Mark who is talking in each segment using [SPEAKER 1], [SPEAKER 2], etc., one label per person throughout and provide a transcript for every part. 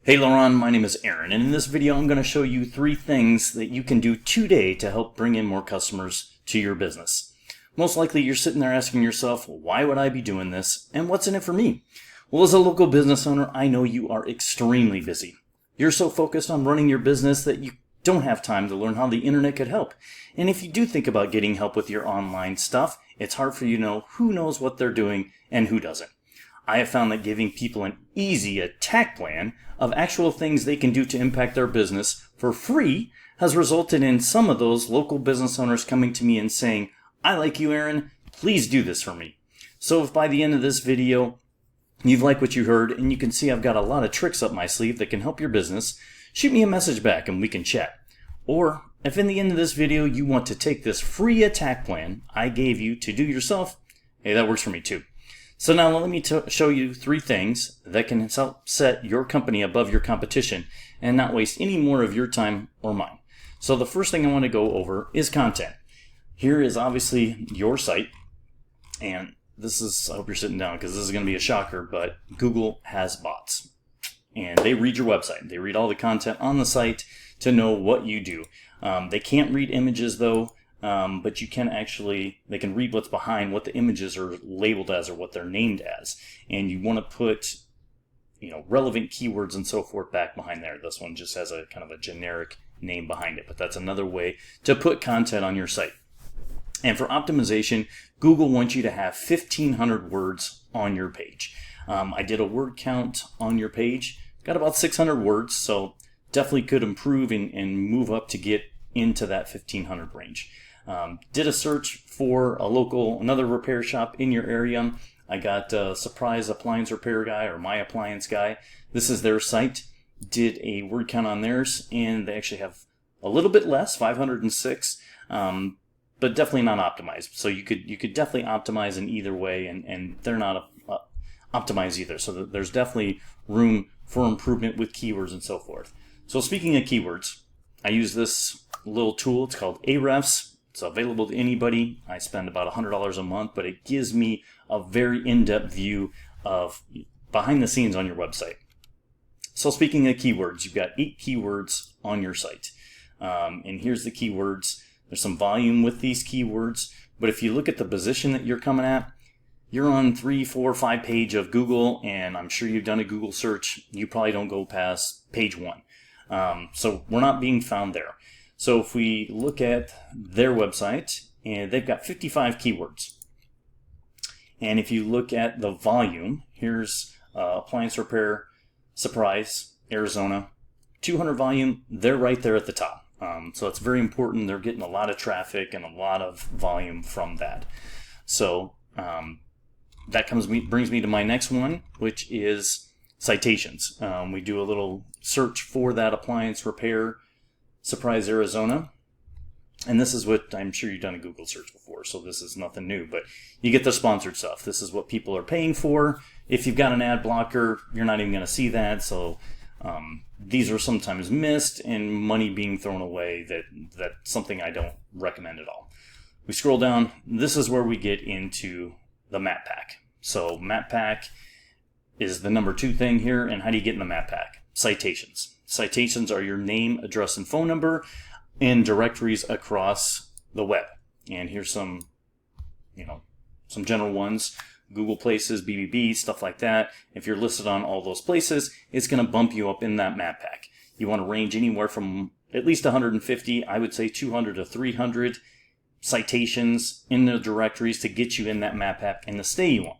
[SPEAKER 1] Hey Laron, my name is Aaron, and in this video I'm going to show you 3 things that you can do today to help bring in more customers to your business. Most likely you're sitting there asking yourself, well, why would I be doing this, and what's in it for me? Well, as a local business owner, I know you are extremely busy. You're so focused on running your business that you don't have time to learn how the internet could help. And if you do think about getting help with your online stuff, it's hard for you to know who knows what they're doing and who doesn't. I have found that giving people an easy attack plan of actual things they can do to impact their business for free has resulted in some of those local business owners coming to me and saying, I like you, Aaron, please do this for me. So if by the end of this video you've liked what you heard and you can see I've got a lot of tricks up my sleeve that can help your business, shoot me a message back and we can chat. Or if in the end of this video you want to take this free attack plan I gave you to do yourself, hey, that works for me too. So now let me show you 3 things that can help set your company above your competition and not waste any more of your time or mine. So the first thing I want to go over is content. Here is obviously your site, and this is, I hope you're sitting down because this is going to be a shocker, but Google has bots. And they read your website. They read all the content on the site to know what you do. They can't read images though. But you can actually, they can read what's behind what the images are labeled as or what they're named as. And you want to put, relevant keywords and so forth back behind there. This one just has a kind of a generic name behind it, but that's another way to put content on your site. And for optimization, Google wants you to have 1,500 words on your page. I did a word count on your page, got about 600 words, so definitely could improve and move up to get into that 1,500 range. Did a search for another repair shop in your area. I got Surprise Appliance Repair Guy or My Appliance Guy. This is their site. Did a word count on theirs, and they actually have a little bit less, 506, but definitely not optimized. So you could definitely optimize in either way, and they're not optimized either. So there's definitely room for improvement with keywords and so forth. So speaking of keywords, I use this little tool. It's called Ahrefs. It's available to anybody. I spend about $100 a month, but it gives me a very in-depth view of behind the scenes on your website. So speaking of keywords, you've got 8 keywords on your site. And here's the keywords. There's some volume with these keywords, but if you look at the position that you're coming at, you're on 3, 4, 5 page of Google, and I'm sure you've done a Google search. You probably don't go past page 1. So we're not being found there. So if we look at their website, and they've got 55 keywords. And if you look at the volume, here's Appliance Repair, Surprise, Arizona, 200 volume, they're right there at the top. So it's very important. They're getting a lot of traffic and a lot of volume from that. So that brings me to my next one, which is citations. We do a little search for that appliance repair, Surprise, Arizona. And this is what, I'm sure you've done a Google search before, so this is nothing new, but you get the sponsored stuff. This is what people are paying for. If you've got an ad blocker, you're not even going to see that. So these are sometimes missed and money being thrown away. That's something I don't recommend at all. We scroll down. This is where we get into the map pack. So map pack is the number 2 thing here. And how do you get in the map pack? Citations. Citations are your name, address, and phone number in directories across the web. And here's some general ones. Google Places, BBB, stuff like that. If you're listed on all those places, it's going to bump you up in that map pack. You want to range anywhere from at least 150, I would say 200 to 300 citations in the directories to get you in that map pack and to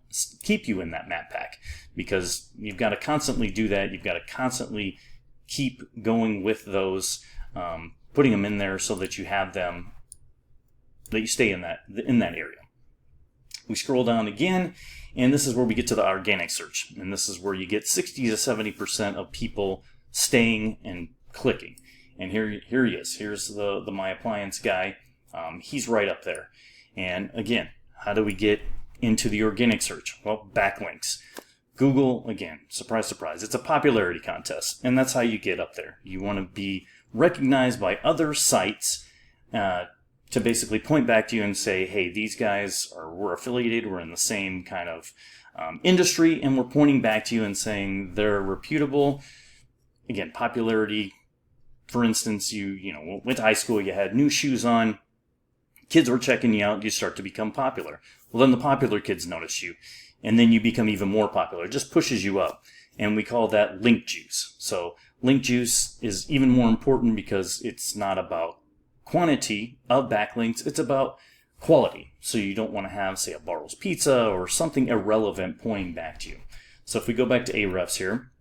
[SPEAKER 1] keep you in that map pack, because you've got to constantly do that. You've got to constantly keep going with those, putting them in there so that you have them, that you stay in that area. We scroll down again, and this is where we get to the organic search, and this is where you get 60 to 70% of people staying and clicking. And here he is. Here's the My Appliance Guy. He's right up there. And again, how do we get into the organic search? Well, backlinks. Google, again, surprise, surprise, it's a popularity contest, and that's how you get up there. You want to be recognized by other sites to basically point back to you and say, hey, these guys we're affiliated, we're in the same kind of industry, and we're pointing back to you and saying they're reputable. again, popularity. For instance, you went to high school, you had new shoes on, kids were checking you out, you start to become popular. Well, then the popular kids notice you, and then you become even more popular. It just pushes you up, and we call that link juice. So link juice is even more important because it's not about quantity of backlinks, it's about quality. So you don't want to have, say, a Bartle's Pizza or something irrelevant pointing back to you. So if we go back to Ahrefs here,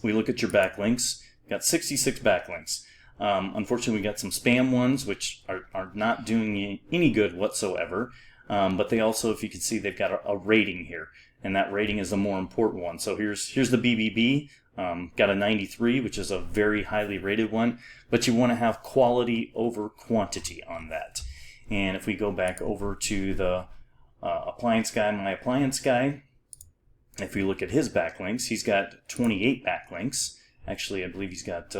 [SPEAKER 1] we look at your backlinks. Got 66 backlinks. Unfortunately, we got some spam ones, which are not doing any good whatsoever. But they also, if you can see, they've got a rating here, and that rating is the more important one. So here's the BBB, got a 93, which is a very highly rated one. But you want to have quality over quantity on that. And if we go back over to the Appliance Guy, My Appliance Guy, if we look at his backlinks, he's got 28 backlinks. Actually, I believe he's got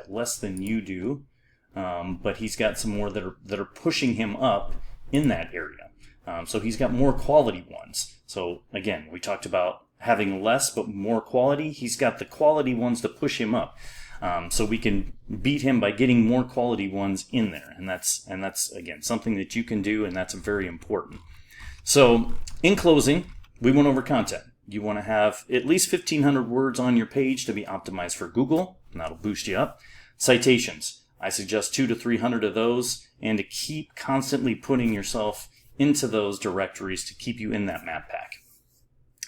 [SPEAKER 1] less than you do, but he's got some more that are pushing him up in that area. So he's got more quality ones. So again, we talked about having less but more quality. He's got the quality ones to push him up. So we can beat him by getting more quality ones in there, and that's again something that you can do, and that's very important. So in closing, we went over content. You want to have at least 1,500 words on your page to be optimized for Google, and that'll boost you up. Citations, I suggest 200 to 300 of those, and to keep constantly putting yourself into those directories to keep you in that map pack.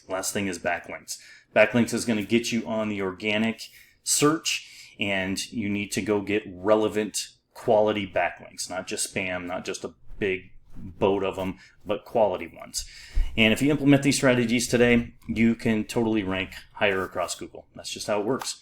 [SPEAKER 1] Last thing is backlinks. Backlinks is going to get you on the organic search, and you need to go get relevant quality backlinks, not just spam, not just a big boat of them, but quality ones. And if you implement these strategies today, you can totally rank higher across Google. That's just how it works.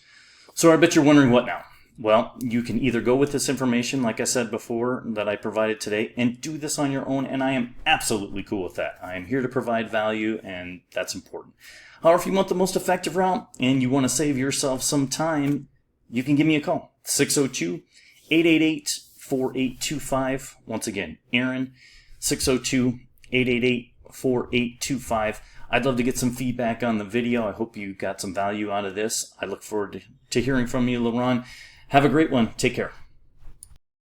[SPEAKER 1] So I bet you're wondering what now? Well, you can either go with this information, like I said before, that I provided today, and do this on your own, and I am absolutely cool with that. I am here to provide value, and that's important. However, if you want the most effective route, and you want to save yourself some time, you can give me a call. 602-888-4825. Once again, Aaron, 602-888-4825. I'd love to get some feedback on the video. I hope you got some value out of this. I look forward to hearing from you, Laron. Have a great one. Take care.